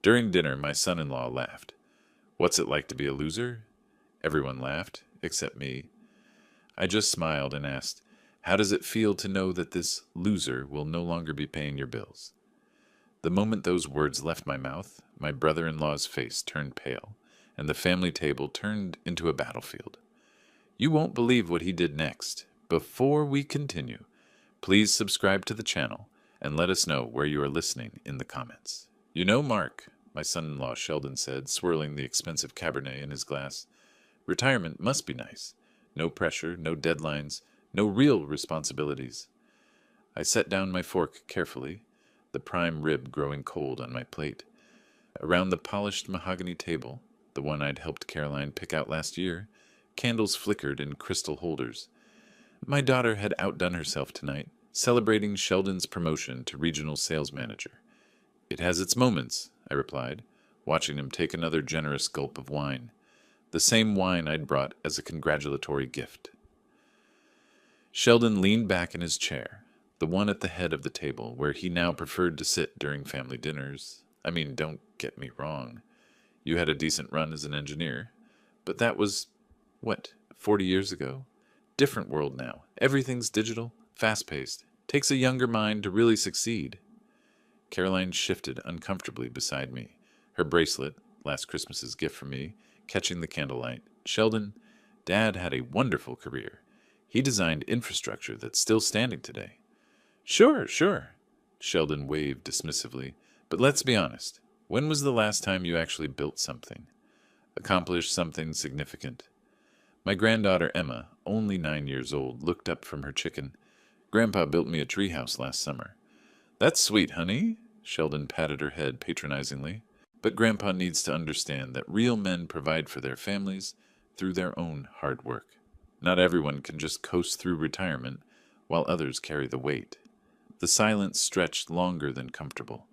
During dinner, my son-in-law laughed. "What's it like to be a loser?" Everyone laughed, except me. I just smiled and asked, "How does it feel to know that this loser will no longer be paying your bills?" The moment those words left my mouth, my brother-in-law's face turned pale, and the family table turned into a battlefield. You won't believe what he did next. Before we continue, please subscribe to the channel and let us know where you are listening in the comments. "You know, Mark," my son-in-law Sheldon said, swirling the expensive Cabernet in his glass, "retirement must be nice. No pressure, no deadlines, no real responsibilities." I set down my fork carefully, the prime rib growing cold on my plate. Around the polished mahogany table, the one I'd helped Caroline pick out last year, candles flickered in crystal holders. My daughter had outdone herself tonight, celebrating Sheldon's promotion to regional sales manager. "It has its moments," I replied, watching him take another generous gulp of wine, the same wine I'd brought as a congratulatory gift. Sheldon leaned back in his chair, the one at the head of the table where he now preferred to sit during family dinners. I mean, don't get me wrong. You had a decent run as an engineer, but that was, 40 years ago? Different world now. Everything's digital, fast-paced. Takes a younger mind to really succeed. Caroline shifted uncomfortably beside me, her bracelet, last Christmas's gift from me, catching the candlelight. "Sheldon, Dad had a wonderful career. He designed infrastructure that's still standing today." Sure. Sheldon waved dismissively. "But let's be honest. When was the last time you actually built something? Accomplished something significant?" My granddaughter Emma, only 9 years old, looked up from her chicken. "Grandpa built me a treehouse last summer." "That's sweet, honey," Sheldon patted her head patronizingly. "But Grandpa needs to understand that real men provide for their families through their own hard work. Not everyone can just coast through retirement while others carry the weight." The silence stretched longer than comfortable.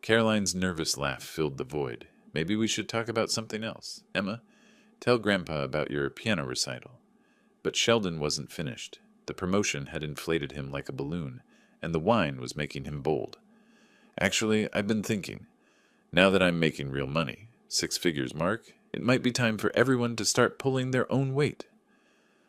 Caroline's nervous laugh filled the void. "Maybe we should talk about something else. Emma, tell Grandpa about your piano recital." But Sheldon wasn't finished. The promotion had inflated him like a balloon, and the wine was making him bold. "Actually, I've been thinking. Now that I'm making real money, 6 figures mark, it might be time for everyone to start pulling their own weight."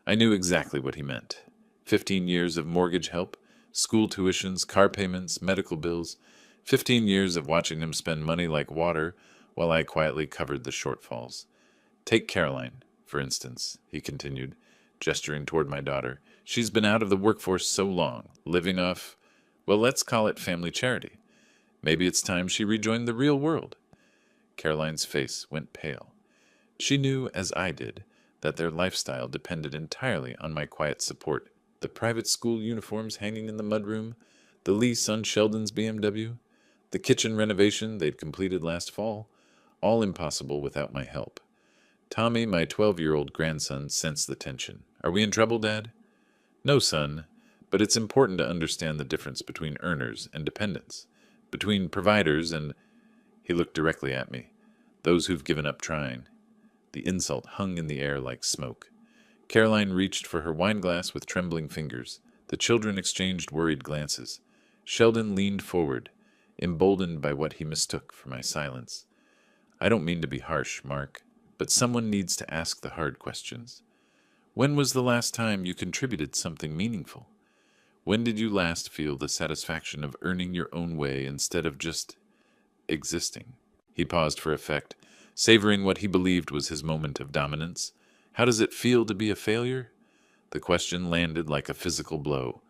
I knew exactly what he meant. 15 years of mortgage help, school tuitions, car payments, medical bills. 15 years of watching him spend money like water while I quietly covered the shortfalls. "Take Caroline, for instance," he continued, gesturing toward my daughter. "She's been out of the workforce so long, living off, well, let's call it family charity. Maybe it's time she rejoined the real world." Caroline's face went pale. She knew, as I did, that their lifestyle depended entirely on my quiet support. The private school uniforms hanging in the mudroom, the lease on Sheldon's BMW, the kitchen renovation they'd completed last fall, all impossible without my help. Tommy, my 12-year-old grandson, sensed the tension. "Are we in trouble, Dad?" "No, son, but it's important to understand the difference between earners and dependents, between providers and—" He looked directly at me. "Those who've given up trying." The insult hung in the air like smoke. Caroline reached for her wineglass with trembling fingers. The children exchanged worried glances. Sheldon leaned forward, emboldened by what he mistook for my silence. "I don't mean to be harsh, Mark, but someone needs to ask the hard questions. When was the last time you contributed something meaningful? When did you last feel the satisfaction of earning your own way instead of just existing?" He paused for effect, savoring what he believed was his moment of dominance. "How does it feel to be a failure?" The question landed like a physical blow.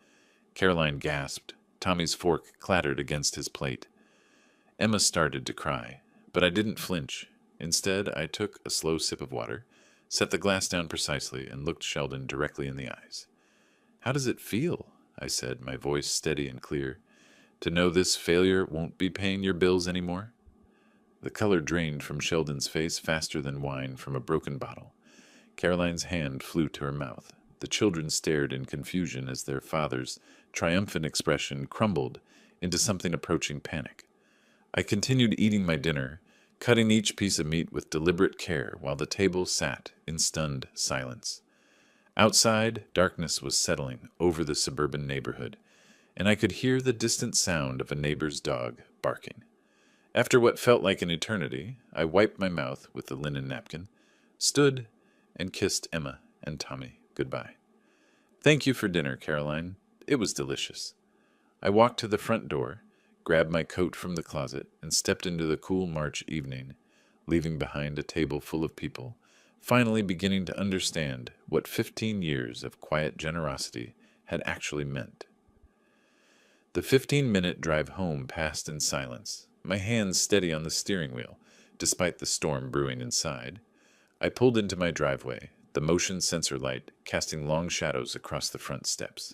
Caroline gasped. Tommy's fork clattered against his plate. Emma started to cry, but I didn't flinch. Instead, I took a slow sip of water, set the glass down precisely, and looked Sheldon directly in the eyes. "How does it feel?" I said, my voice steady and clear. "To know this failure won't be paying your bills anymore?" The color drained from Sheldon's face faster than wine from a broken bottle. Caroline's hand flew to her mouth. The children stared in confusion as their father's triumphant expression crumbled into something approaching panic. I continued eating my dinner, cutting each piece of meat with deliberate care while the table sat in stunned silence. Outside, darkness was settling over the suburban neighborhood, and I could hear the distant sound of a neighbor's dog barking. After what felt like an eternity, I wiped my mouth with the linen napkin, stood, and kissed Emma and Tommy goodbye. Thank you for dinner, Caroline. It was delicious. I walked to the front door, grabbed my coat from the closet, and stepped into the cool March evening, leaving behind a table full of people, finally beginning to understand what 15 years of quiet generosity had actually meant. The 15-minute drive home passed in silence, my hands steady on the steering wheel, despite the storm brewing inside. I pulled into my driveway, the motion sensor light casting long shadows across the front steps.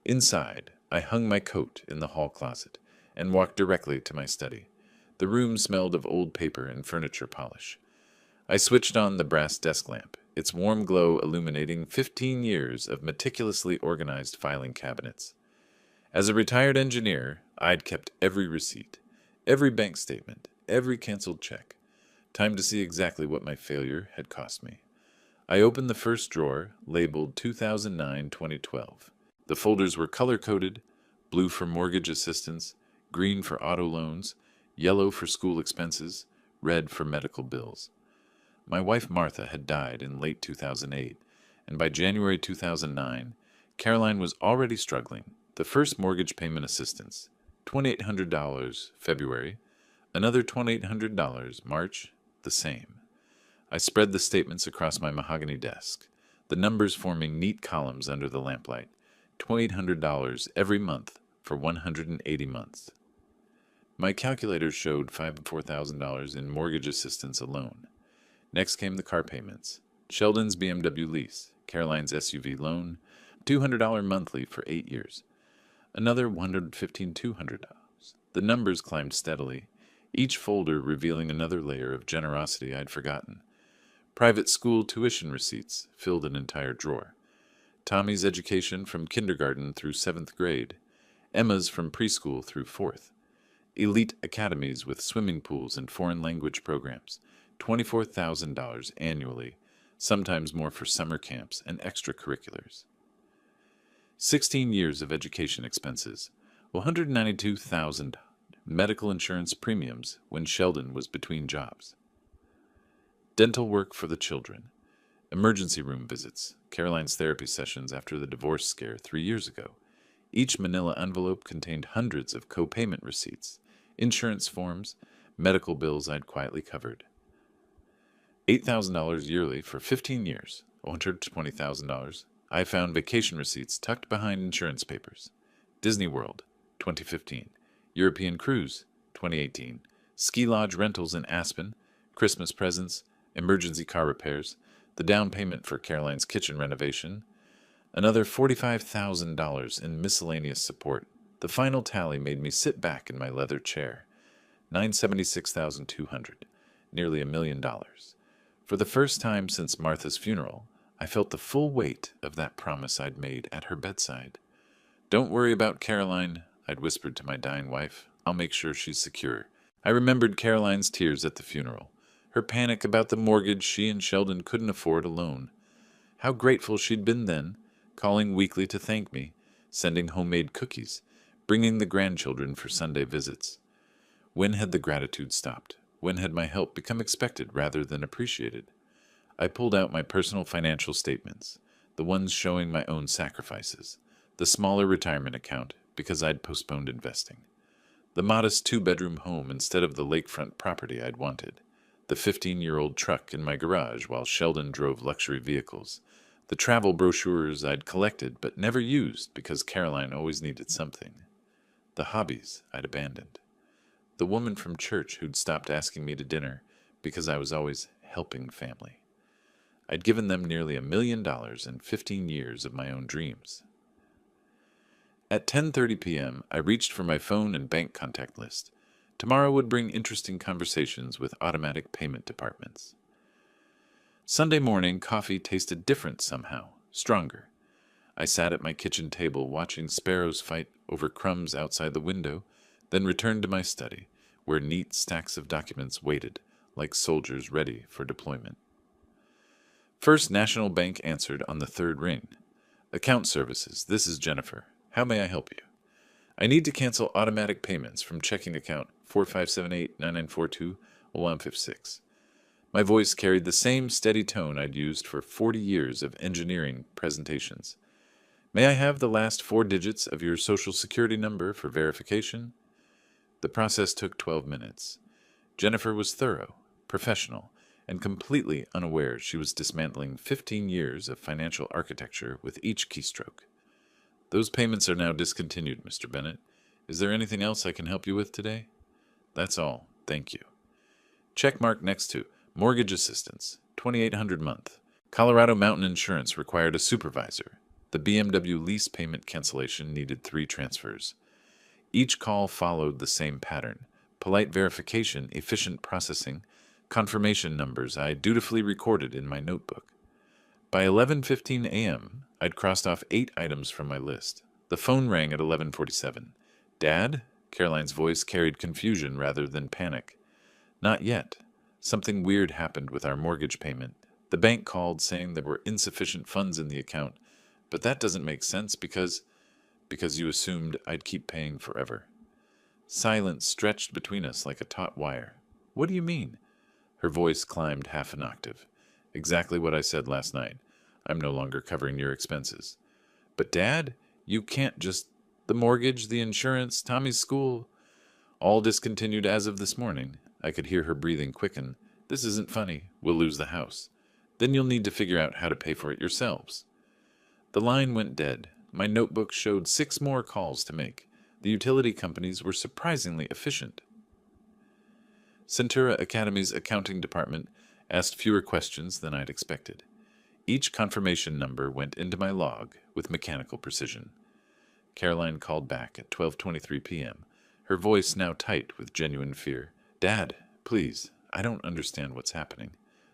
Inside, I hung my coat in the hall closet and walked directly to my study. The room smelled of old paper and furniture polish. I switched on the brass desk lamp, its warm glow illuminating 15 years of meticulously organized filing cabinets. As a retired engineer, I'd kept every receipt, every bank statement, every canceled check. Time to see exactly what my failure had cost me. I opened the first drawer, labeled 2009-2012. The folders were color-coded, blue for mortgage assistance, green for auto loans, yellow for school expenses, red for medical bills. My wife Martha had died in late 2008, and by January 2009, Caroline was already struggling. The first mortgage payment assistance, $2,800 February, another $2,800 March, the same. I spread the statements across my mahogany desk, the numbers forming neat columns under the lamplight, $2,800 every month for 180 months. My calculator showed $4,000 in mortgage assistance alone. Next came the car payments, Sheldon's BMW lease, Caroline's SUV loan, $200 monthly for 8 years. Another $200. The numbers climbed steadily, each folder revealing another layer of generosity I'd forgotten. Private school tuition receipts filled an entire drawer. Tommy's education from kindergarten through 7th grade. Emma's from preschool through 4th. Elite academies with swimming pools and foreign language programs. $24,000 annually, sometimes more for summer camps and extracurriculars. 16 years of education expenses, $192,000 medical insurance premiums when Sheldon was between jobs. Dental work for the children, emergency room visits, Caroline's therapy sessions after the divorce scare 3 years ago. Each manila envelope contained hundreds of co-payment receipts, insurance forms, medical bills I'd quietly covered. $8,000 yearly for 15 years, $120,000. I found vacation receipts tucked behind insurance papers. Disney World, 2015. European Cruise, 2018. Ski lodge rentals in Aspen. Christmas presents. Emergency car repairs. The down payment for Caroline's kitchen renovation. Another $45,000 in miscellaneous support. The final tally made me sit back in my leather chair. $976,200. Nearly $1 million. For the first time since Martha's funeral, I felt the full weight of that promise I'd made at her bedside. Don't worry about Caroline, I'd whispered to my dying wife. I'll make sure she's secure. I remembered Caroline's tears at the funeral, her panic about the mortgage she and Sheldon couldn't afford alone. How grateful she'd been then, calling weekly to thank me, sending homemade cookies, bringing the grandchildren for Sunday visits. When had the gratitude stopped? When had my help become expected rather than appreciated? I pulled out my personal financial statements, the ones showing my own sacrifices, the smaller retirement account because I'd postponed investing, the modest 2-bedroom home instead of the lakefront property I'd wanted, the 15-year-old truck in my garage while Sheldon drove luxury vehicles, the travel brochures I'd collected but never used because Caroline always needed something, the hobbies I'd abandoned, the woman from church who'd stopped asking me to dinner because I was always helping family. I'd given them nearly $1 million in 15 years of my own dreams. At 10:30 p.m., I reached for my phone and bank contact list. Tomorrow would bring interesting conversations with automatic payment departments. Sunday morning, coffee tasted different somehow, stronger. I sat at my kitchen table watching sparrows fight over crumbs outside the window, then returned to my study, where neat stacks of documents waited, like soldiers ready for deployment. First National Bank answered on the third ring. Account services, this is Jennifer. How may I help you? I need to cancel automatic payments from checking account 4578-9942-1156. My voice carried the same steady tone I'd used for 40 years of engineering presentations. May I have the last 4 digits of your social security number for verification? The process took 12 minutes. Jennifer was thorough, professional, and completely unaware she was dismantling 15 years of financial architecture with each keystroke. Those payments are now discontinued, Mr. Bennett. Is there anything else I can help you with today? That's all. Thank you. Check mark next to mortgage assistance, $2,800 a month. Colorado Mountain Insurance required a supervisor. The BMW lease payment cancellation needed 3 transfers. Each call followed the same pattern: polite verification, efficient processing, confirmation numbers I dutifully recorded in my notebook. By 11:15 a.m., I'd crossed off 8 items from my list. The phone rang at 11:47. "Dad?" Caroline's voice carried confusion rather than panic. "Not yet. Something weird happened with our mortgage payment. The bank called saying there were insufficient funds in the account, but that doesn't make sense because you assumed I'd keep paying forever." Silence stretched between us like a taut wire. "What do you mean?" Her voice climbed half an octave. "Exactly what I said last night. I'm no longer covering your expenses." "But Dad, you can't just... The mortgage, the insurance, Tommy's school, all discontinued as of this morning." I could hear her breathing quicken. "This isn't funny. We'll lose the house. Then you'll need to figure out how to pay for it yourselves." The line went dead. My notebook showed 6 more calls to make. The utility companies were surprisingly efficient. Centura Academy's accounting department asked fewer questions than I'd expected. Each confirmation number went into my log with mechanical precision. Caroline called back at 12:23 p.m., her voice now tight with genuine fear. "Dad, please, I don't understand what's happening.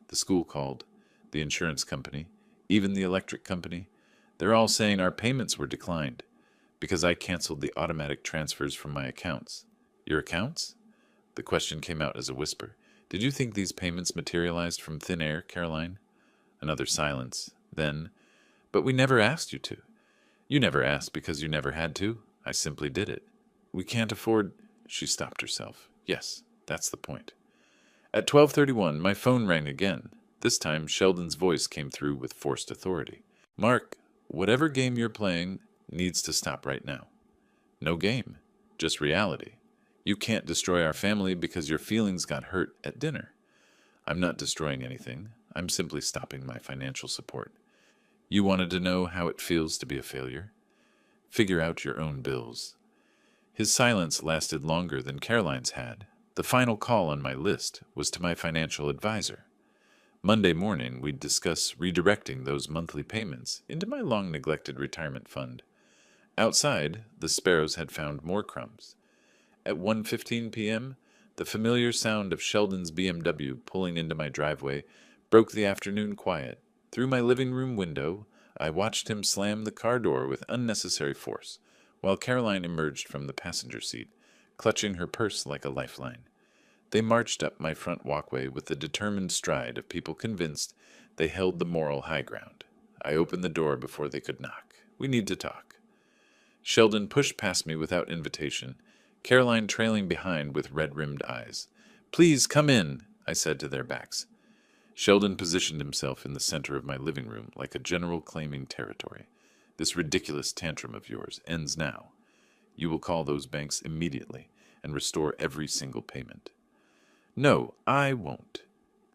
The school called, the insurance company, even the electric company. They're all saying our payments were declined because I canceled the automatic transfers from my accounts." "Your accounts?" The question came out as a whisper. "Did you think these payments materialized from thin air, Caroline?" Another silence. Then, "But we never asked you to." "You never asked because you never had to. I simply did it. We can't afford..." She stopped herself. "Yes, that's the point." At 12:31, my phone rang again. This time, Sheldon's voice came through with forced authority. "Mark, whatever game you're playing needs to stop right now." "No game, just reality. You can't destroy our family because your feelings got hurt at dinner." "I'm not destroying anything. I'm simply stopping my financial support. You wanted to know how it feels to be a failure? Figure out your own bills." His silence lasted longer than Caroline's had. The final call on my list was to my financial advisor. Monday morning, we'd discuss redirecting those monthly payments into my long-neglected retirement fund. Outside, the sparrows had found more crumbs. At 1:15 p.m., the familiar sound of Sheldon's BMW pulling into my driveway broke the afternoon quiet. Through my living room window, I watched him slam the car door with unnecessary force, while Caroline emerged from the passenger seat, clutching her purse like a lifeline. They marched up my front walkway with the determined stride of people convinced they held the moral high ground. I opened the door before they could knock. "We need to talk." Sheldon pushed past me without invitation, Caroline trailing behind with red-rimmed eyes. "Please come in," I said to their backs. Sheldon positioned himself in the center of my living room like a general claiming territory. "This ridiculous tantrum of yours ends now. You will call those banks immediately and restore every single payment." "No, I won't."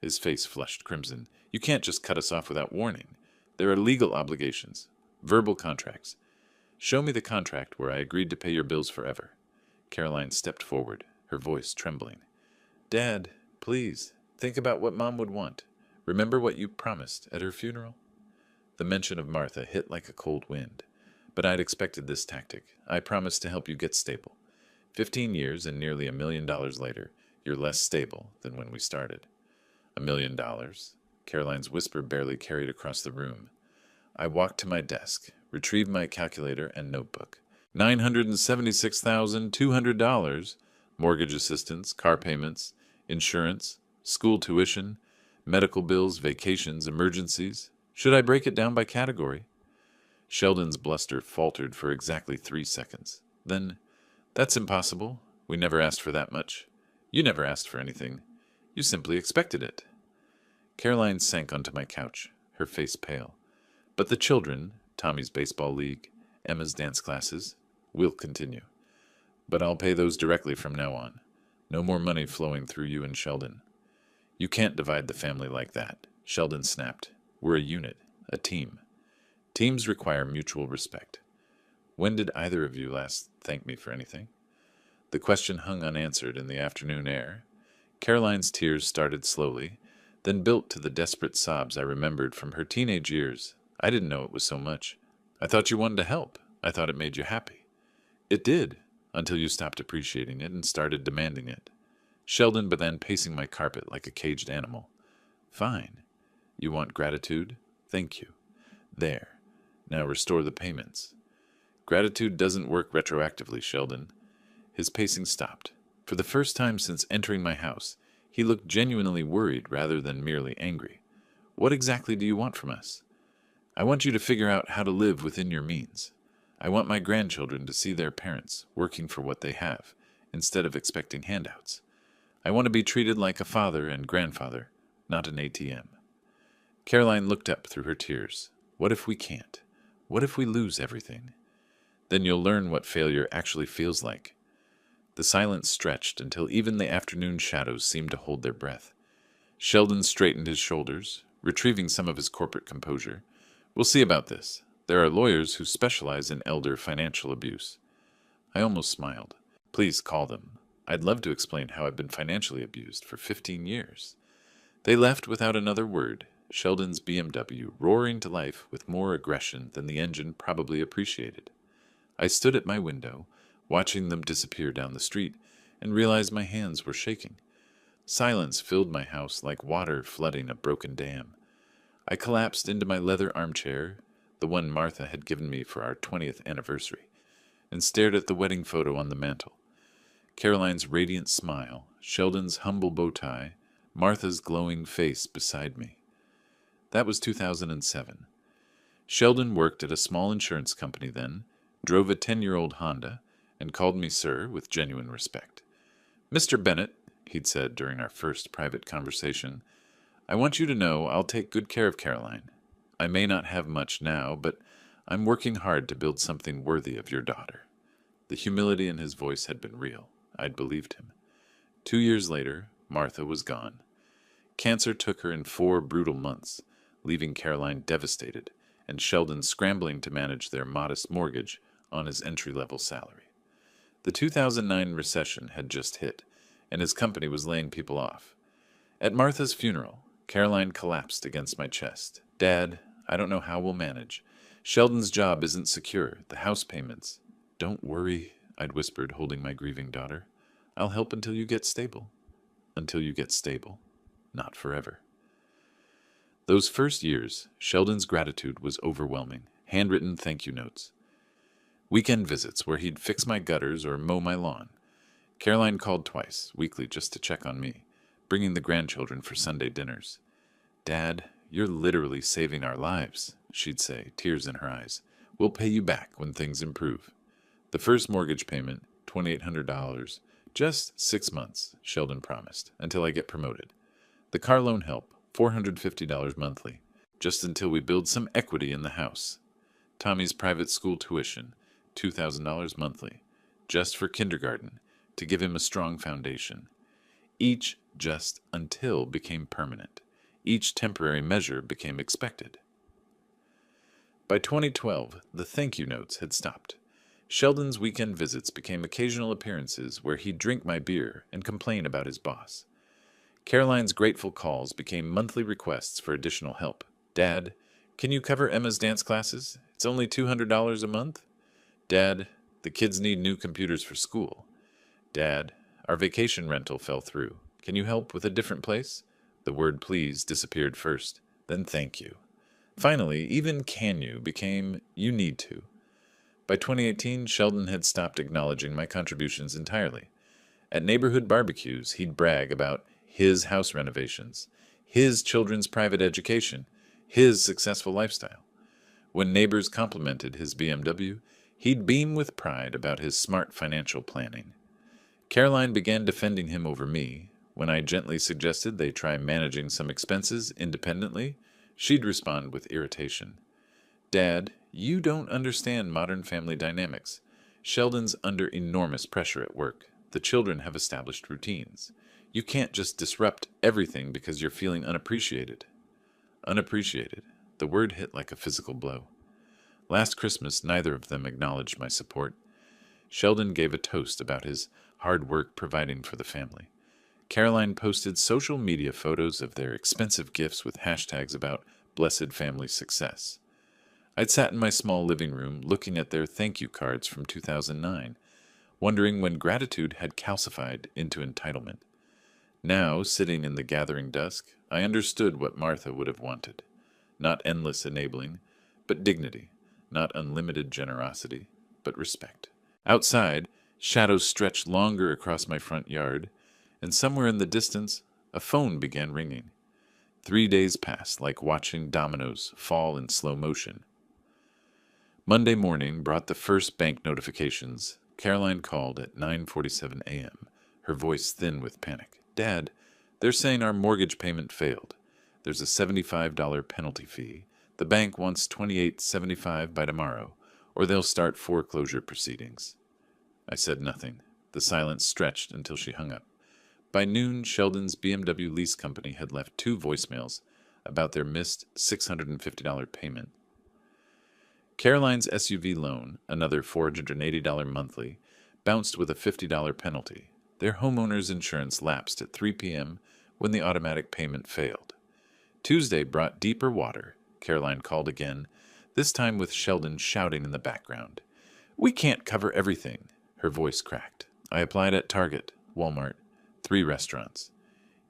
His face flushed crimson. "You can't just cut us off without warning. There are legal obligations, verbal contracts. Show me the contract where I agreed to pay your bills forever." Caroline stepped forward, her voice trembling. "Dad, please, think about what Mom would want. Remember what you promised at her funeral?" The mention of Martha hit like a cold wind. But I'd expected this tactic. "I promised to help you get stable. 15 years and nearly $1 million later, you're less stable than when we started." $1 million? Caroline's whisper barely carried across the room. I walked to my desk, retrieved my calculator and notebook. $976,200, mortgage assistance, car payments, insurance, school tuition, medical bills, vacations, emergencies. Should I break it down by category? Sheldon's bluster faltered for exactly 3 seconds. Then, "That's impossible. We never asked for that much." You never asked for anything. You simply expected it. Caroline sank onto my couch, her face pale. But the children, Tommy's baseball league, Emma's dance classes, will continue. But I'll pay those directly from now on. No more money flowing through you and Sheldon. You can't divide the family like that, Sheldon snapped. We're a unit, a team. Teams require mutual respect. When did either of you last thank me for anything? The question hung unanswered in the afternoon air. Caroline's tears started slowly, then built to the desperate sobs I remembered from her teenage years. I didn't know it was so much. I thought you wanted to help. I thought it made you happy. It did, until you stopped appreciating it and started demanding it. Sheldon began pacing my carpet like a caged animal. Fine. You want gratitude? Thank you. There. Now restore the payments. Gratitude doesn't work retroactively, Sheldon. His pacing stopped. For the first time since entering my house, he looked genuinely worried rather than merely angry. What exactly do you want from us? I want you to figure out how to live within your means. I want my grandchildren to see their parents working for what they have, instead of expecting handouts. I want to be treated like a father and grandfather, not an ATM. Caroline looked up through her tears. What if we can't? What if we lose everything? Then you'll learn what failure actually feels like. The silence stretched until even the afternoon shadows seemed to hold their breath. Sheldon straightened his shoulders, retrieving some of his corporate composure. We'll see about this. There are lawyers who specialize in elder financial abuse. I almost smiled. Please call them. I'd love to explain how I've been financially abused for 15 years. They left without another word, Sheldon's BMW roaring to life with more aggression than the engine probably appreciated. I stood at my window, watching them disappear down the street, and realized my hands were shaking. Silence filled my house like water flooding a broken dam. I collapsed into my leather armchair, the one Martha had given me for our 20th anniversary, and stared at the wedding photo on the mantel. Caroline's radiant smile, Sheldon's humble bow tie, Martha's glowing face beside me. That was 2007. Sheldon worked at a small insurance company then, drove a 10-year-old Honda, and called me sir with genuine respect. Mr. Bennett, he'd said during our first private conversation, I want you to know I'll take good care of Caroline. I may not have much now, but I'm working hard to build something worthy of your daughter. The humility in his voice had been real. I'd believed him. 2 years later, Martha was gone. Cancer took her in 4 brutal months, leaving Caroline devastated, and Sheldon scrambling to manage their modest mortgage on his entry-level salary. The 2009 recession had just hit, and his company was laying people off. At Martha's funeral, Caroline collapsed against my chest. Dad, I don't know how we'll manage. Sheldon's job isn't secure, the house payments. Don't worry, I'd whispered, holding my grieving daughter. I'll help until you get stable. Until you get stable. Not forever. Those first years, Sheldon's gratitude was overwhelming. Handwritten thank you notes. Weekend visits where he'd fix my gutters or mow my lawn. Caroline called twice, weekly, just to check on me, bringing the grandchildren for Sunday dinners. Dad, you're literally saving our lives, she'd say, tears in her eyes. We'll pay you back when things improve. The first mortgage payment, $2,800. Just 6 months, Sheldon promised, until I get promoted. The car loan help, $450 monthly, just until we build some equity in the house. Tommy's private school tuition, $2,000 monthly, just for kindergarten, to give him a strong foundation. Each just until became permanent. Each temporary measure became expected. By 2012, the thank you notes had stopped. Sheldon's weekend visits became occasional appearances where he'd drink my beer and complain about his boss. Caroline's grateful calls became monthly requests for additional help. Dad, can you cover Emma's dance classes? It's only $200 a month. Dad, the kids need new computers for school. Dad, our vacation rental fell through. Can you help with a different place? The word please disappeared first, then thank you. Finally, even can you became you need to. By 2018, Sheldon had stopped acknowledging my contributions entirely. At neighborhood barbecues, he'd brag about his house renovations, his children's private education, his successful lifestyle. When neighbors complimented his BMW, he'd beam with pride about his smart financial planning. Caroline began defending him over me. When I gently suggested they try managing some expenses independently, she'd respond with irritation. Dad, you don't understand modern family dynamics. Sheldon's under enormous pressure at work. The children have established routines. You can't just disrupt everything because you're feeling unappreciated. Unappreciated. The word hit like a physical blow. Last Christmas, neither of them acknowledged my support. Sheldon gave a toast about his hard work providing for the family. Caroline posted social media photos of their expensive gifts with hashtags about blessed family success. I'd sat in my small living room looking at their thank you cards from 2009, wondering when gratitude had calcified into entitlement. Now, sitting in the gathering dusk, I understood what Martha would have wanted. Not endless enabling, but dignity. Not unlimited generosity, but respect. Outside, shadows stretched longer across my front yard, and somewhere in the distance, a phone began ringing. 3 days passed like watching dominoes fall in slow motion. Monday morning brought the first bank notifications. Caroline called at 9:47 a.m., her voice thin with panic. Dad, they're saying our mortgage payment failed. There's a $75 penalty fee. The bank wants $28.75 by tomorrow, or they'll start foreclosure proceedings. I said nothing. The silence stretched until she hung up. By noon, Sheldon's BMW lease company had left 2 voicemails about their missed $650 payment. Caroline's SUV loan, another $480 monthly, bounced with a $50 penalty. Their homeowner's insurance lapsed at 3 p.m. when the automatic payment failed. Tuesday brought deeper water. Caroline called again, this time with Sheldon shouting in the background. We can't cover everything. Her voice cracked. I applied at Target, Walmart, 3 restaurants.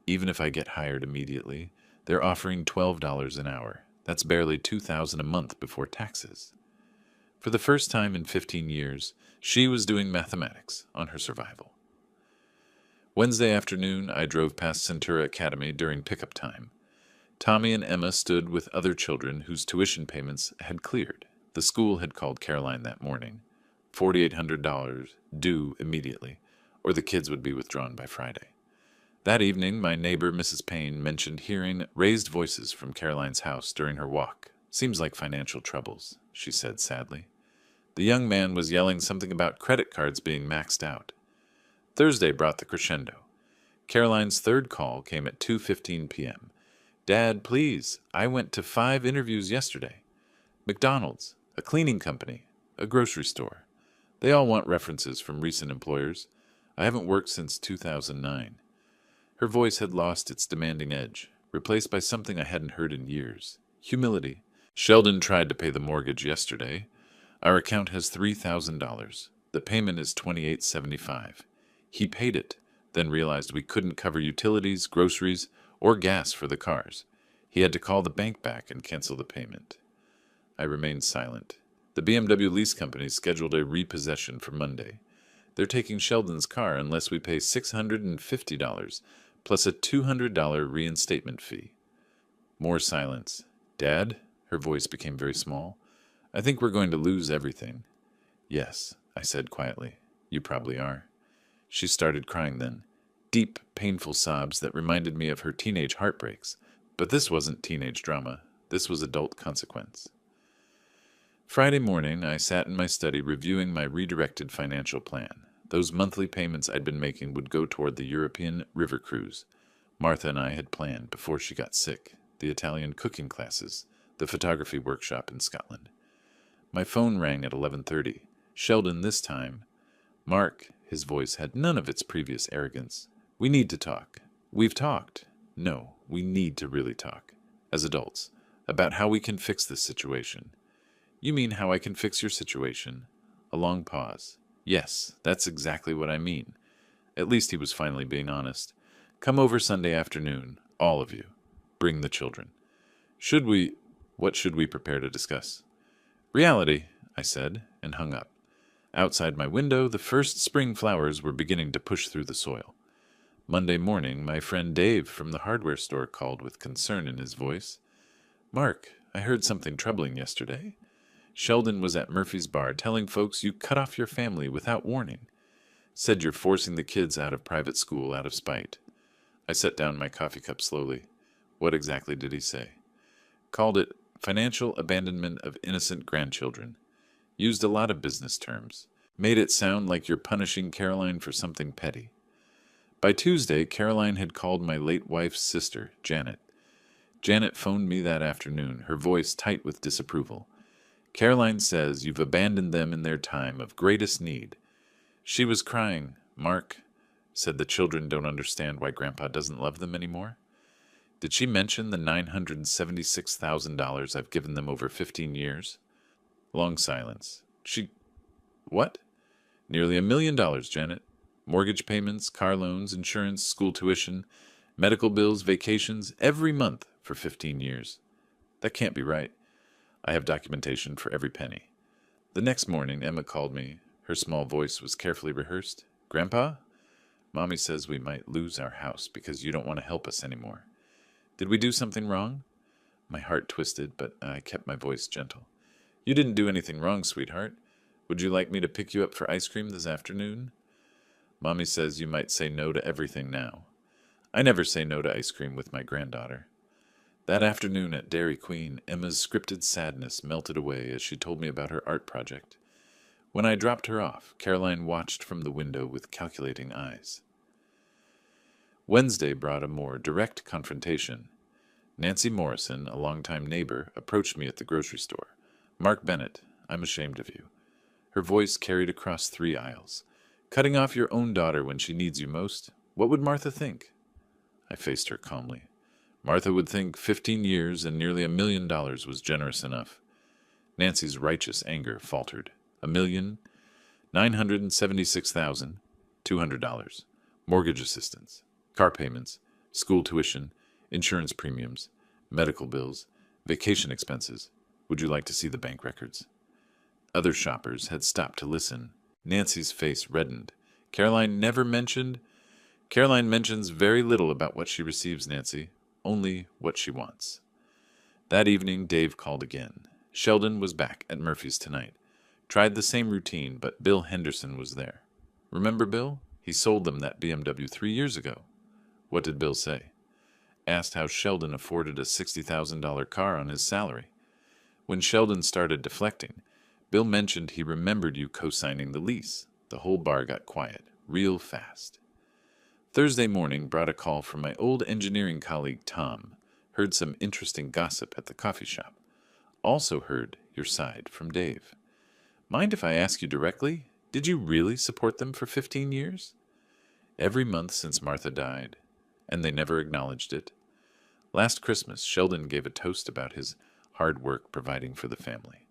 Even if I get hired immediately, they're offering $12 an hour. That's barely $2,000 a month before taxes. For the first time in 15 years, she was doing mathematics on her survival. Wednesday afternoon, I drove past Centura Academy during pickup time. Tommy and Emma stood with other children whose tuition payments had cleared. The school had called Caroline that morning. $4,800 due immediately, or the kids would be withdrawn by Friday. That evening, my neighbor, Mrs. Payne, mentioned hearing raised voices from Caroline's house during her walk. Seems like financial troubles, she said sadly. The young man was yelling something about credit cards being maxed out. Thursday brought the crescendo. Caroline's third call came at 2:15 p.m. Dad, please, I went to 5 interviews yesterday. McDonald's, a cleaning company, a grocery store. They all want references from recent employers. I haven't worked since 2009. Her voice had lost its demanding edge, replaced by something I hadn't heard in years. Humility. Sheldon tried to pay the mortgage yesterday. Our account has $3,000. The payment is $28.75. He paid it, then realized we couldn't cover utilities, groceries, or gas for the cars. He had to call the bank back and cancel the payment. I remained silent. The BMW lease company scheduled a repossession for Monday. They're taking Sheldon's car unless we pay $650, plus a $200 reinstatement fee. More silence. Dad? Her voice became very small. I think we're going to lose everything. Yes, I said quietly. You probably are. She started crying then. Deep, painful sobs that reminded me of her teenage heartbreaks. But this wasn't teenage drama. This was adult consequence. Friday morning, I sat in my study reviewing my redirected financial plan. Those monthly payments I'd been making would go toward the European river cruise. Martha and I had planned before she got sick, the Italian cooking classes, the photography workshop in Scotland. My phone rang at 11:30. Sheldon this time. Mark, his voice had none of its previous arrogance. We need to talk. We've talked. No, we need to really talk. As adults. About how we can fix this situation. You mean how I can fix your situation? A long pause. Yes, that's exactly what I mean. At least he was finally being honest. Come over Sunday afternoon, all of you. Bring the children. What should we prepare to discuss? Reality, I said, and hung up. Outside my window, the first spring flowers were beginning to push through the soil. Monday morning, my friend Dave from the hardware store called with concern in his voice. Mark, I heard something troubling yesterday. Sheldon was at Murphy's bar telling folks you cut off your family without warning. Said you're forcing the kids out of private school out of spite. I set down my coffee cup slowly. What exactly did he say? Called it financial abandonment of innocent grandchildren. Used a lot of business terms. Made it sound like you're punishing Caroline for something petty. By Tuesday, Caroline had called my late wife's sister, Janet. Janet phoned me that afternoon, her voice tight with disapproval. Caroline says you've abandoned them in their time of greatest need. She was crying. Mark said the children don't understand why Grandpa doesn't love them anymore. Did she mention the $976,000 I've given them over 15 years? Long silence. What? Nearly $1 million, Janet. Mortgage payments, car loans, insurance, school tuition, medical bills, vacations, every month for 15 years. That can't be right. I have documentation for every penny. The next morning, Emma called me. Her small voice was carefully rehearsed. Grandpa? Mommy says we might lose our house because you don't want to help us anymore. Did we do something wrong? My heart twisted, but I kept my voice gentle. You didn't do anything wrong, sweetheart. Would you like me to pick you up for ice cream this afternoon? Mommy says you might say no to everything now. I never say no to ice cream with my granddaughter. That afternoon at Dairy Queen, Emma's scripted sadness melted away as she told me about her art project. When I dropped her off, Caroline watched from the window with calculating eyes. Wednesday brought a more direct confrontation. Nancy Morrison, a longtime neighbor, approached me at the grocery store. Mark Bennett, I'm ashamed of you. Her voice carried across 3 aisles. Cutting off your own daughter when she needs you most? What would Martha think? I faced her calmly. Martha would think 15 years and nearly $1 million was generous enough. Nancy's righteous anger faltered. $1,976,200. Mortgage assistance, car payments, school tuition, insurance premiums, medical bills, vacation expenses. Would you like to see the bank records? Other shoppers had stopped to listen. Nancy's face reddened. Caroline mentions very little about what she receives, Nancy. Only what she wants. That evening, Dave called again. Sheldon was back at Murphy's tonight. Tried the same routine, but Bill Henderson was there. Remember Bill? He sold them that BMW 3 years ago. What did Bill say? Asked how Sheldon afforded a $60,000 car on his salary. When Sheldon started deflecting, Bill mentioned he remembered you co-signing the lease. The whole bar got quiet, real fast. Thursday morning brought a call from my old engineering colleague Tom. Heard some interesting gossip at the coffee shop. Also heard your side from Dave. Mind if I ask you directly, did you really support them for 15 years? Every month since Martha died, and they never acknowledged it. Last Christmas, Sheldon gave a toast about his hard work providing for the family.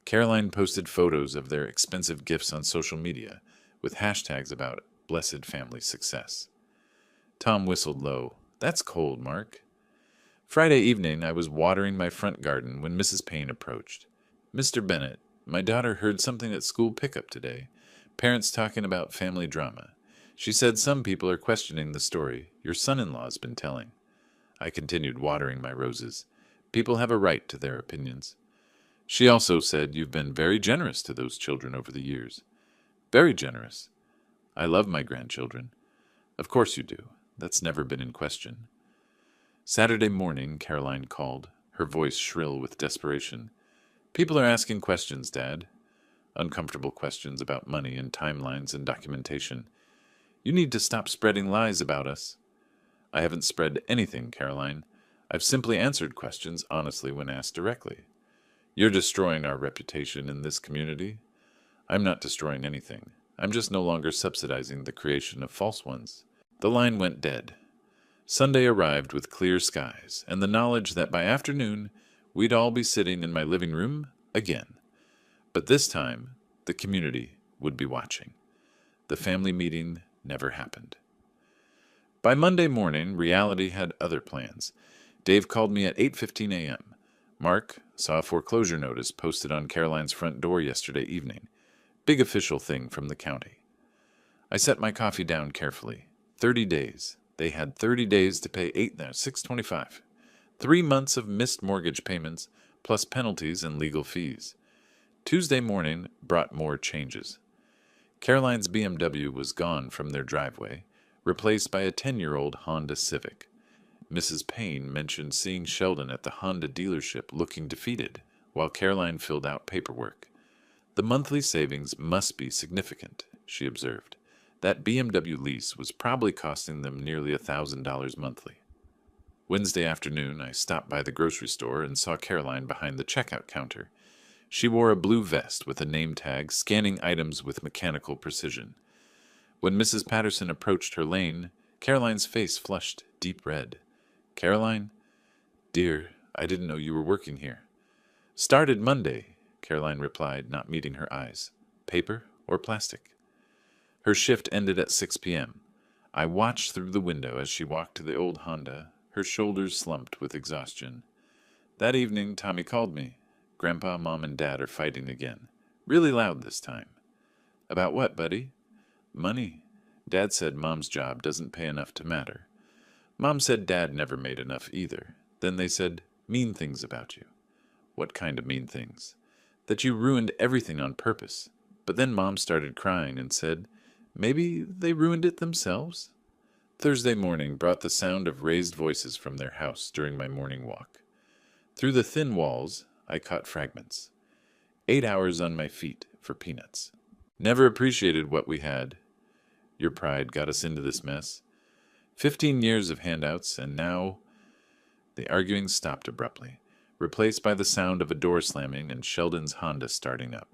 Caroline posted photos of their expensive gifts on social media with hashtags about blessed family success. Tom whistled low. That's cold, Mark. Friday evening, I was watering my front garden when Mrs. Payne approached. Mr. Bennett, my daughter heard something at school pickup today. Parents talking about family drama. She said some people are questioning the story your son-in-law's been telling. I continued watering my roses. People have a right to their opinions. She also said you've been very generous to those children over the years. Very generous. I love my grandchildren. Of course you do. That's never been in question. Saturday morning, Caroline called, her voice shrill with desperation. People are asking questions, Dad. Uncomfortable questions about money and timelines and documentation. You need to stop spreading lies about us. I haven't spread anything, Caroline. I've simply answered questions honestly when asked directly. You're destroying our reputation in this community. I'm not destroying anything. I'm just no longer subsidizing the creation of false ones. The line went dead. Sunday arrived with clear skies, and the knowledge that by afternoon we'd all be sitting in my living room again. But this time, the community would be watching. The family meeting never happened. By Monday morning, reality had other plans. Dave called me at 8:15 a.m. Mark saw a foreclosure notice posted on Caroline's front door yesterday evening. Big official thing from the county. I set my coffee down carefully. 30 days. They had 30 days to pay $625. 3 months of missed mortgage payments, plus penalties and legal fees. Tuesday morning brought more changes. Caroline's BMW was gone from their driveway, replaced by a 10-year-old Honda Civic. Mrs. Payne mentioned seeing Sheldon at the Honda dealership looking defeated, while Caroline filled out paperwork. The monthly savings must be significant, she observed. That BMW lease was probably costing them nearly $1,000 monthly. Wednesday afternoon, I stopped by the grocery store and saw Caroline behind the checkout counter. She wore a blue vest with a name tag, scanning items with mechanical precision. When Mrs. Patterson approached her lane, Caroline's face flushed deep red. "Caroline? Dear, I didn't know you were working here." "Started Monday," Caroline replied, not meeting her eyes. "Paper or plastic?" Her shift ended at 6 p.m. I watched through the window as she walked to the old Honda, her shoulders slumped with exhaustion. That evening, Tommy called me. "Grandpa, Mom, and Dad are fighting again. Really loud this time." "About what, buddy?" "Money. Dad said Mom's job doesn't pay enough to matter. Mom said Dad never made enough either. Then they said mean things about you." "What kind of mean things?" "That you ruined everything on purpose." But then Mom started crying and said, maybe they ruined it themselves? Thursday morning brought the sound of raised voices from their house during my morning walk. Through the thin walls, I caught fragments. 8 hours on my feet for peanuts. Never appreciated what we had. Your pride got us into this mess. 15 years of handouts, and now... The arguing stopped abruptly, replaced by the sound of a door slamming and Sheldon's Honda starting up.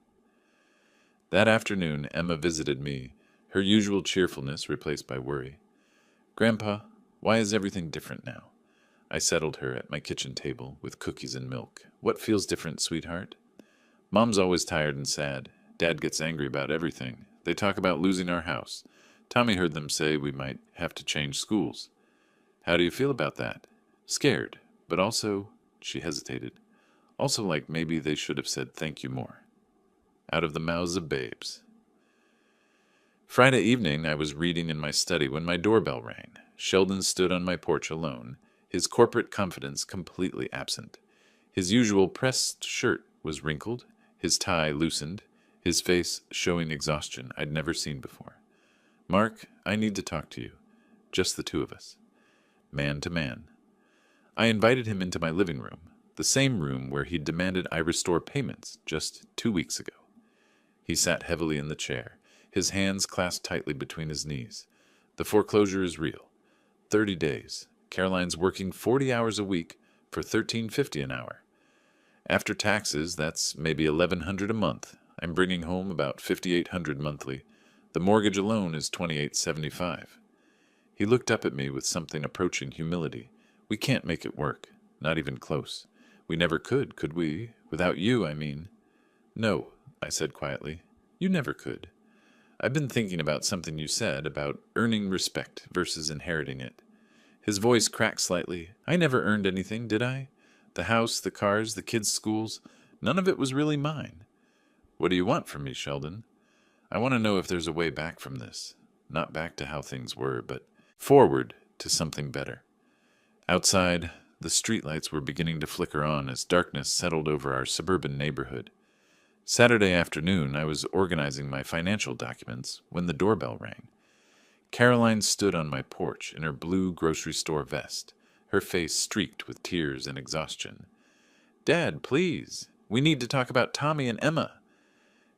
That afternoon, Emma visited me, her usual cheerfulness replaced by worry. "Grandpa, why is everything different now?" I settled her at my kitchen table with cookies and milk. "What feels different, sweetheart?" "Mom's always tired and sad. Dad gets angry about everything. They talk about losing our house. Tommy heard them say we might have to change schools." "How do you feel about that?" "Scared, but also," she hesitated, "also like maybe they should have said thank you more." Out of the mouths of babes. Friday evening, I was reading in my study when my doorbell rang. Sheldon stood on my porch alone, his corporate confidence completely absent. His usual pressed shirt was wrinkled, his tie loosened, his face showing exhaustion I'd never seen before. "Mark, I need to talk to you. Just the two of us." Man to man. I invited him into my living room, the same room where he'd demanded I restore payments just 2 weeks ago. He sat heavily in the chair, his hands clasped tightly between his knees. "The foreclosure is real. 30 days. Caroline's working 40 hours a week for $13.50 an hour. After taxes, that's maybe $1,100 a month. I'm bringing home about $5,800 monthly. The mortgage alone is $2,875. He looked up at me with something approaching humility. "We can't make it work. Not even close. We never could we? Without you, I mean." "No," I said quietly. "You never could. I've been thinking about something you said about earning respect versus inheriting it." His voice cracked slightly. "I never earned anything, did I? The house, the cars, the kids' schools, none of it was really mine." "What do you want from me, Sheldon?" "I want to know if there's a way back from this. Not back to how things were, but forward to something better." Outside, the streetlights were beginning to flicker on as darkness settled over our suburban neighborhood. Saturday afternoon, I was organizing my financial documents when the doorbell rang. Caroline stood on my porch in her blue grocery store vest, her face streaked with tears and exhaustion. "Dad, please. We need to talk about Tommy and Emma."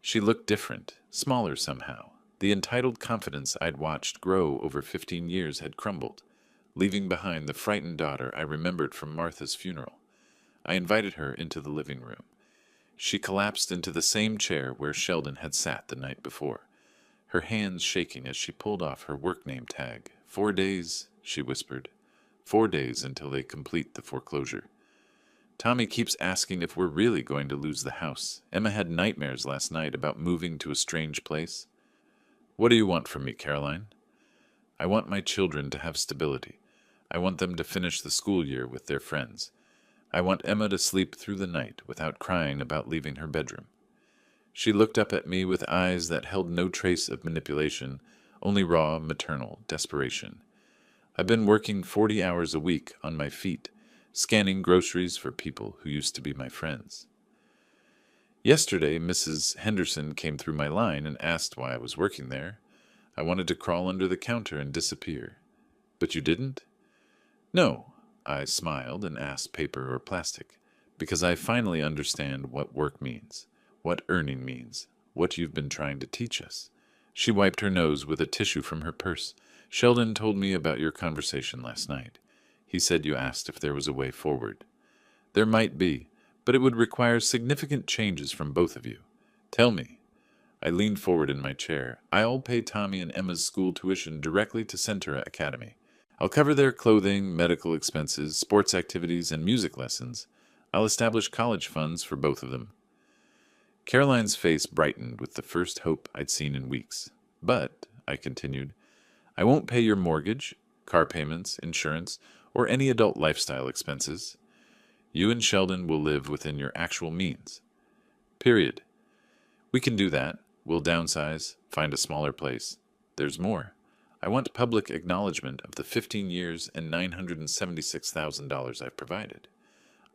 She looked different, smaller somehow. The entitled confidence I'd watched grow over 15 years had crumbled, leaving behind the frightened daughter I remembered from Martha's funeral. I invited her into the living room. She collapsed into the same chair where Sheldon had sat the night before, her hands shaking as she pulled off her work name tag. 4 days, she whispered. 4 days until they complete the foreclosure. Tommy keeps asking if we're really going to lose the house. Emma had nightmares last night about moving to a strange place. What do you want from me, Caroline? I want my children to have stability. I want them to finish the school year with their friends. I want Emma to sleep through the night without crying about leaving her bedroom. She looked up at me with eyes that held no trace of manipulation, only raw, maternal desperation. I've been working 40 hours a week on my feet, scanning groceries for people who used to be my friends. Yesterday, Mrs. Henderson came through my line and asked why I was working there. I wanted to crawl under the counter and disappear. But you didn't? No. I smiled and asked paper or plastic, because I finally understand what work means, what earning means, what you've been trying to teach us. She wiped her nose with a tissue from her purse. Sheldon told me about your conversation last night. He said you asked if there was a way forward. There might be, but it would require significant changes from both of you. Tell me. I leaned forward in my chair. I'll pay Tommy and Emma's school tuition directly to Centura Academy. I'll cover their clothing, medical expenses, sports activities, and music lessons. I'll establish college funds for both of them. Caroline's face brightened with the first hope I'd seen in weeks. But, I continued, I won't pay your mortgage, car payments, insurance, or any adult lifestyle expenses. You and Sheldon will live within your actual means. Period. We can do that. We'll downsize, find a smaller place. There's more. I want public acknowledgement of the 15 years and $976,000 I've provided.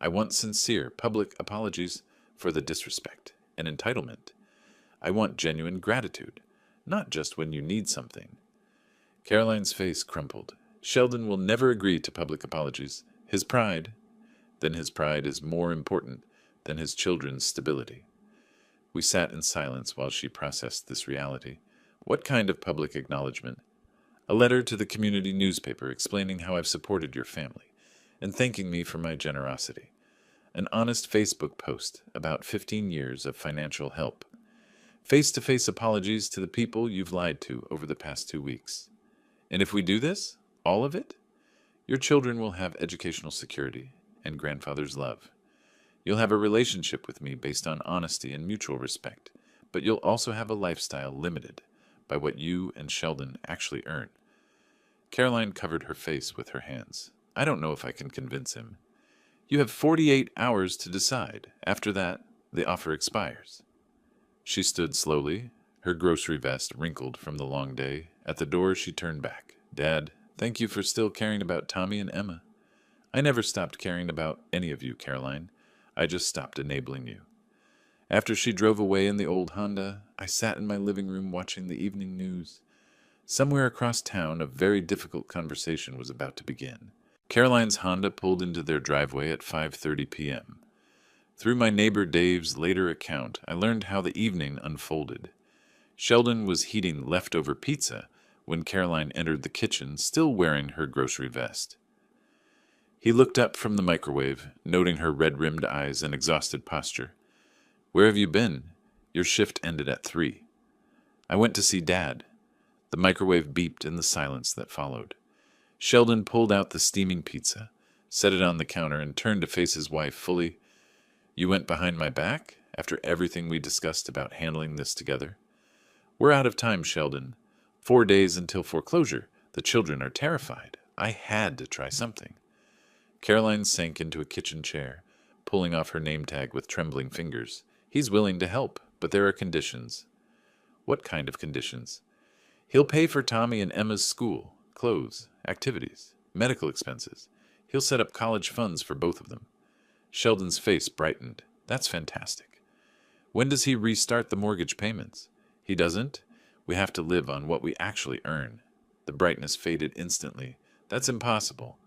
I want sincere public apologies for the disrespect and entitlement. I want genuine gratitude, not just when you need something. Caroline's face crumpled. Sheldon will never agree to public apologies. His pride is more important than his children's stability. We sat in silence while she processed this reality. What kind of public acknowledgement? A letter to the community newspaper explaining how I've supported your family and thanking me for my generosity. An honest Facebook post about 15 years of financial help. Face-to-face apologies to the people you've lied to over the past 2 weeks. And if we do this, all of it, your children will have educational security and grandfather's love. You'll have a relationship with me based on honesty and mutual respect, but you'll also have a lifestyle limited by what you and Sheldon actually earn. Caroline covered her face with her hands. I don't know if I can convince him. You have 48 hours to decide. After that, the offer expires. She stood slowly, her grocery vest wrinkled from the long day. At the door, she turned back. Dad, thank you for still caring about Tommy and Emma. I never stopped caring about any of you, Caroline. I just stopped enabling you. After she drove away in the old Honda, I sat in my living room watching the evening news. Somewhere across town, a very difficult conversation was about to begin. Caroline's Honda pulled into their driveway at 5:30 p.m. Through my neighbor Dave's later account, I learned how the evening unfolded. Sheldon was heating leftover pizza when Caroline entered the kitchen, still wearing her grocery vest. He looked up from the microwave, noting her red-rimmed eyes and exhausted posture. Where have you been? Your shift ended at 3. I went to see Dad. The microwave beeped in the silence that followed. Sheldon pulled out the steaming pizza, set it on the counter, and turned to face his wife fully. You went behind my back after everything we discussed about handling this together? We're out of time, Sheldon. 4 days until foreclosure. The children are terrified. I had to try something. Caroline sank into a kitchen chair, pulling off her name tag with trembling fingers. He's willing to help, but there are conditions. What kind of conditions? He'll pay for Tommy and Emma's school, clothes, activities, medical expenses. He'll set up college funds for both of them. Sheldon's face brightened. That's fantastic. When does he restart the mortgage payments? He doesn't. We have to live on what we actually earn. The brightness faded instantly. That's impossible.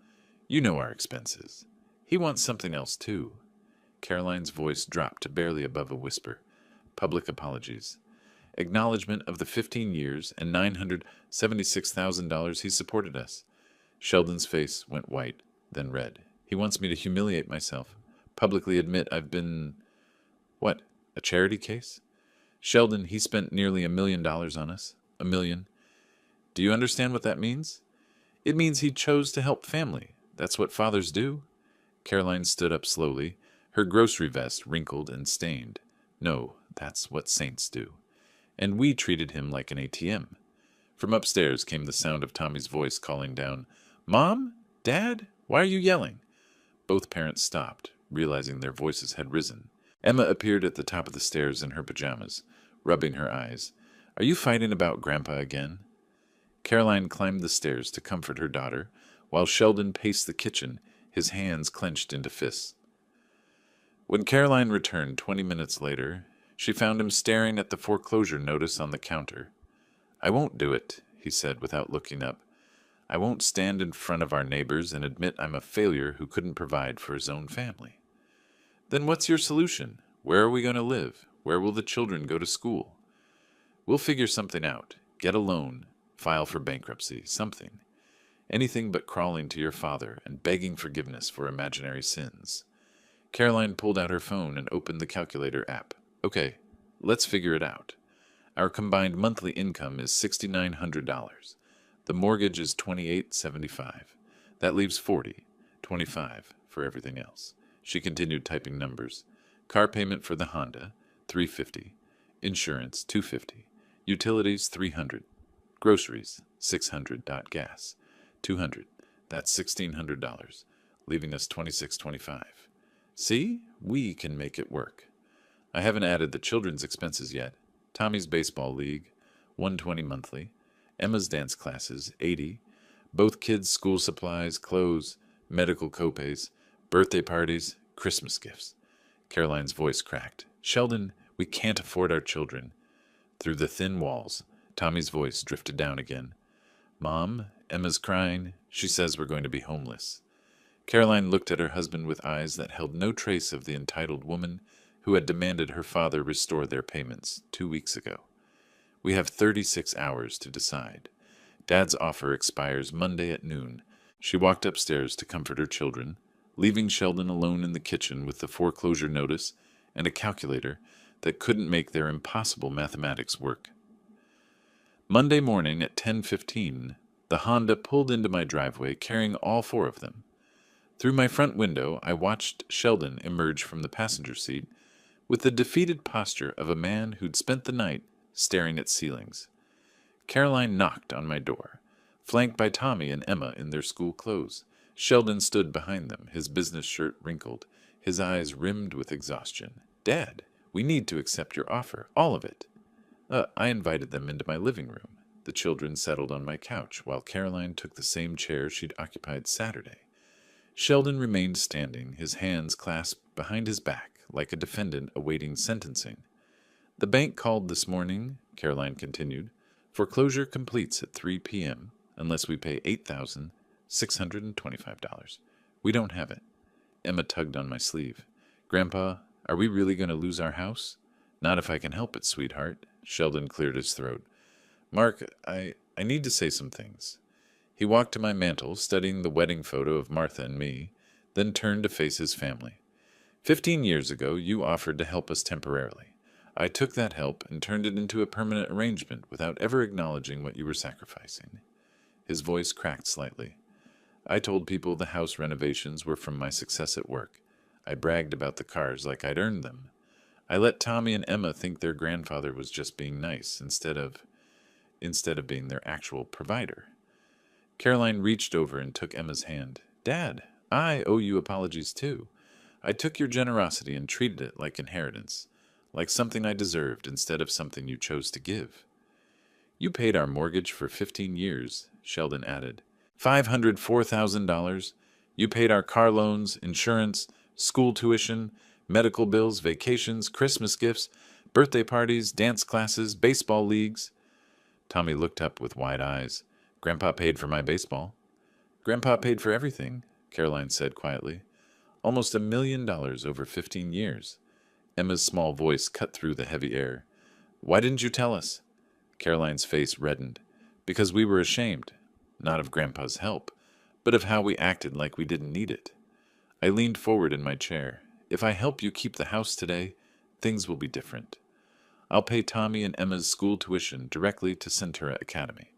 You know our expenses. He wants something else, too. Caroline's voice dropped to barely above a whisper. Public apologies. Acknowledgement of the 15 years and $976,000 he supported us. Sheldon's face went white, then red. He wants me to humiliate myself, publicly admit I've been... What, a charity case? Sheldon, he spent nearly $1 million on us. $1 million. Do you understand what that means? It means he chose to help family. That's what fathers do. Caroline stood up slowly, her grocery vest wrinkled and stained. No, that's what saints do. And we treated him like an ATM. From upstairs came the sound of Tommy's voice calling down, Mom? Dad? Why are you yelling? Both parents stopped, realizing their voices had risen. Emma appeared at the top of the stairs in her pajamas, rubbing her eyes. Are you fighting about Grandpa again? Caroline climbed the stairs to comfort her daughter, while Sheldon paced the kitchen, his hands clenched into fists. When Caroline returned 20 minutes later, she found him staring at the foreclosure notice on the counter. "I won't do it," he said without looking up. "I won't stand in front of our neighbors and admit I'm a failure who couldn't provide for his own family." "Then what's your solution? Where are we going to live? Where will the children go to school?" "We'll figure something out. Get a loan. File for bankruptcy. Something. Anything but crawling to your father and begging forgiveness for imaginary sins." Caroline pulled out her phone and opened the calculator app. "Okay, let's figure it out. Our combined monthly income is $6,900. The mortgage is $2,875. That leaves $40.25 for everything else." She continued typing numbers. "Car payment for the Honda, $350. Insurance, $250. Utilities, $300. Groceries, $600. Gas, $200. That's $1,600, leaving us $2,625. See? We can make it work. I haven't added the children's expenses yet. Tommy's baseball league, $120 monthly. Emma's dance classes, $80. Both kids' school supplies, clothes, medical copays, birthday parties, Christmas gifts." Caroline's voice cracked. "Sheldon, we can't afford our children." Through the thin walls, Tommy's voice drifted down again. "Mom, Emma's crying. She says we're going to be homeless." Caroline looked at her husband with eyes that held no trace of the entitled woman who had demanded her father restore their payments 2 weeks ago. "We have 36 hours to decide. Dad's offer expires Monday at noon." She walked upstairs to comfort her children, leaving Sheldon alone in the kitchen with the foreclosure notice and a calculator that couldn't make their impossible mathematics work. Monday morning at 10:15, the Honda pulled into my driveway carrying all 4 of them. Through my front window, I watched Sheldon emerge from the passenger seat with the defeated posture of a man who'd spent the night staring at ceilings. Caroline knocked on my door, flanked by Tommy and Emma in their school clothes. Sheldon stood behind them, his business shirt wrinkled, his eyes rimmed with exhaustion. "Dad, we need to accept your offer, all of it." I invited them into my living room. The children settled on my couch, while Caroline took the same chair she'd occupied Saturday. Sheldon remained standing, his hands clasped behind his back, like a defendant awaiting sentencing. "The bank called this morning," Caroline continued. "Foreclosure completes at 3 p.m. unless we pay $8,625. We don't have it." Emma tugged on my sleeve. "Grandpa, are we really going to lose our house?" "Not if I can help it, sweetheart." Sheldon cleared his throat. "Mark, I need to say some things." He walked to my mantel, studying the wedding photo of Martha and me, then turned to face his family. 15 years ago, you offered to help us temporarily. I took that help and turned it into a permanent arrangement without ever acknowledging what you were sacrificing." His voice cracked slightly. "I told people the house renovations were from my success at work. I bragged about the cars like I'd earned them. I let Tommy and Emma think their grandfather was just being nice instead of being their actual provider." Caroline reached over and took Emma's hand. "Dad, I owe you apologies too. I took your generosity and treated it like inheritance, like something I deserved instead of something you chose to give." "You paid our mortgage for 15 years, Sheldon added. $504,000. You paid our car loans, insurance, school tuition, medical bills, vacations, Christmas gifts, birthday parties, dance classes, baseball leagues." Tommy looked up with wide eyes. "Grandpa paid for my baseball." "Grandpa paid for everything," Caroline said quietly. "Almost $1 million over 15 years. Emma's small voice cut through the heavy air. "Why didn't you tell us?" Caroline's face reddened. "Because we were ashamed, not of Grandpa's help, but of how we acted like we didn't need it." I leaned forward in my chair. "If I help you keep the house today, things will be different. I'll pay Tommy and Emma's school tuition directly to Centura Academy.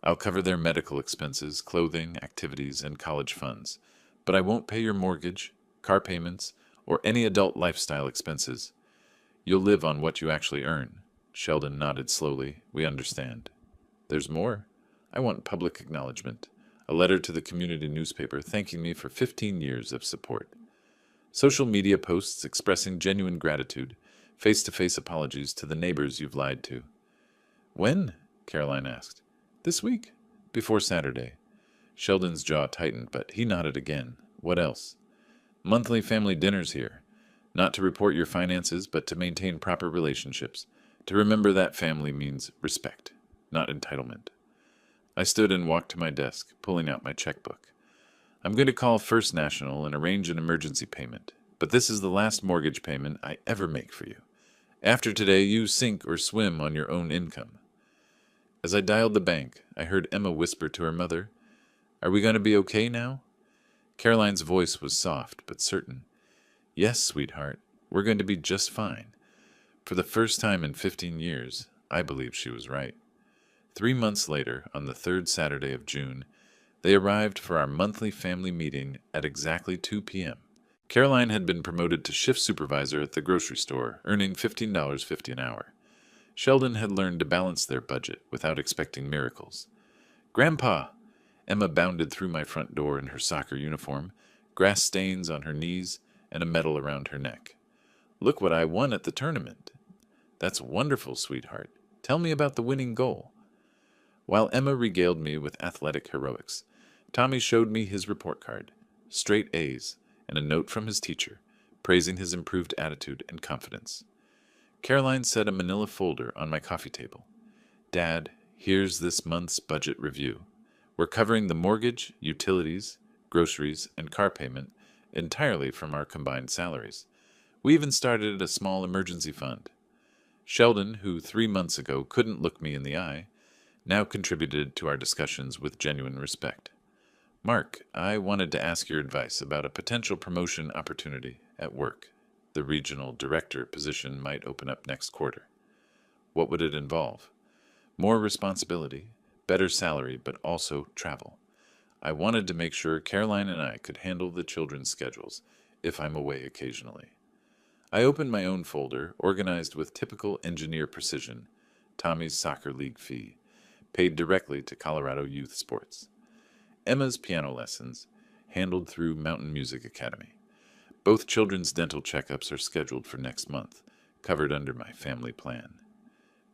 I'll cover their medical expenses, clothing, activities, and college funds, but I won't pay your mortgage, car payments, or any adult lifestyle expenses. You'll live on what you actually earn." Sheldon nodded slowly. "We understand." "There's more. I want public acknowledgement. A letter to the community newspaper thanking me for 15 years of support. Social media posts expressing genuine gratitude. Face-to-face apologies to the neighbors you've lied to." "When?" Caroline asked. "This week. Before Saturday." Sheldon's jaw tightened, but he nodded again. "What else?" "Monthly family dinners here. Not to report your finances, but to maintain proper relationships. To remember that family means respect, not entitlement. I stood and walked to my desk, pulling out my checkbook. I'm going to call First National and arrange an emergency payment, but this is the last mortgage payment I ever make for you. After today, you sink or swim on your own income. As I dialed the bank, I heard Emma whisper to her mother, "Are we going to be okay now?" Caroline's voice was soft but certain. "Yes, sweetheart, we're going to be just fine." For the first time in 15 years, I believed she was right. 3 months later, on the third Saturday of June, they arrived for our monthly family meeting at exactly 2 p.m. Caroline had been promoted to shift supervisor at the grocery store, earning $15.50 an hour. Sheldon had learned to balance their budget without expecting miracles. "Grandpa!" Emma bounded through my front door in her soccer uniform, grass stains on her knees and a medal around her neck. "Look what I won at the tournament." "That's wonderful, sweetheart. Tell me about the winning goal." While Emma regaled me with athletic heroics, Tommy showed me his report card, straight A's, and a note from his teacher, praising his improved attitude and confidence. Caroline set a manila folder on my coffee table. "Dad, here's this month's budget review. We're covering the mortgage, utilities, groceries, and car payment entirely from our combined salaries. We even started a small emergency fund." Sheldon, who 3 months ago couldn't look me in the eye, now contributed to our discussions with genuine respect. "Mark, I wanted to ask your advice about a potential promotion opportunity at work. The regional director position might open up next quarter. What would it involve?" "More responsibility, better salary, but also travel. I wanted to make sure Caroline and I could handle the children's schedules if I'm away occasionally." I opened my own folder, organized with typical engineer precision: Tommy's soccer league fee, paid directly to Colorado Youth Sports; Emma's piano lessons, handled through Mountain Music Academy. Both children's dental checkups are scheduled for next month, covered under my family plan.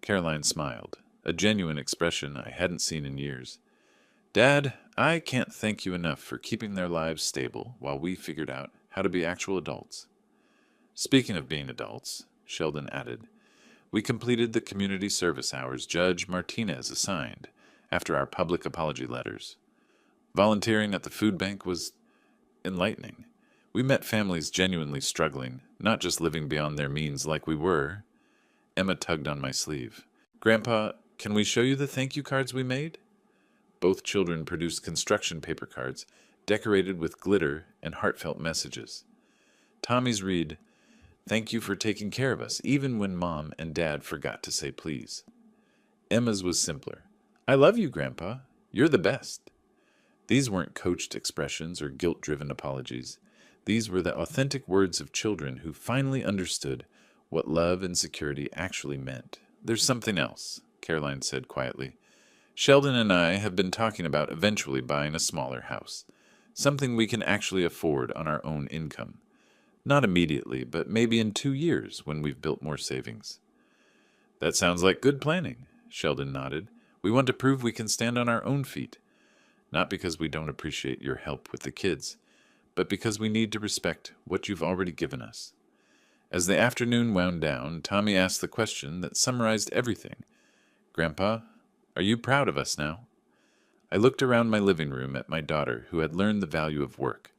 Caroline smiled, a genuine expression I hadn't seen in years. "Dad, I can't thank you enough for keeping their lives stable while we figured out how to be actual adults." "Speaking of being adults," Sheldon added, "we completed the community service hours Judge Martinez assigned after our public apology letters. Volunteering at the food bank was enlightening. We met families genuinely struggling, not just living beyond their means like we were." Emma tugged on my sleeve. "Grandpa, can we show you the thank you cards we made?" Both children produced construction paper cards, decorated with glitter and heartfelt messages. Tommy's read, "Thank you for taking care of us, even when Mom and Dad forgot to say please." Emma's was simpler. "I love you, Grandpa. You're the best." These weren't coached expressions or guilt-driven apologies. These were the authentic words of children who finally understood what love and security actually meant. "There's something else," Caroline said quietly. "Sheldon and I have been talking about eventually buying a smaller house, something we can actually afford on our own income. Not immediately, but maybe in 2 years when we've built more savings." "That sounds like good planning," Sheldon nodded. "We want to prove we can stand on our own feet. Not because we don't appreciate your help with the kids, but because we need to respect what you've already given us." As the afternoon wound down, Tommy asked the question that summarized everything. "Grandpa, are you proud of us now?" I looked around my living room at my daughter, who had learned the value of work,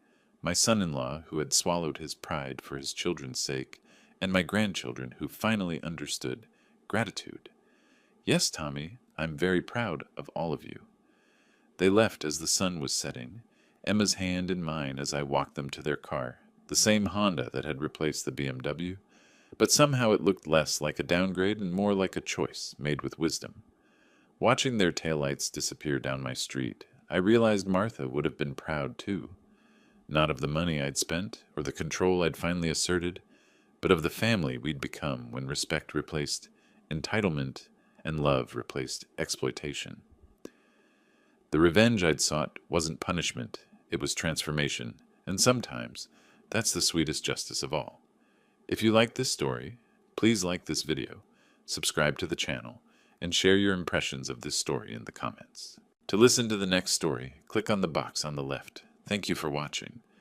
my son-in-law, who had swallowed his pride for his children's sake, and my grandchildren, who finally understood gratitude. "Yes, Tommy, I'm very proud of all of you." They left as the sun was setting, Emma's hand in mine as I walked them to their car, the same Honda that had replaced the BMW, but somehow it looked less like a downgrade and more like a choice made with wisdom. Watching their taillights disappear down my street, I realized Martha would have been proud too. Not of the money I'd spent or the control I'd finally asserted, but of the family we'd become when respect replaced entitlement and love replaced exploitation. The revenge I'd sought wasn't punishment, it was transformation, and sometimes that's the sweetest justice of all. If you like this story, please like this video, subscribe to the channel, and share your impressions of this story in the comments. To listen to the next story, click on the box on the left. Thank you for watching.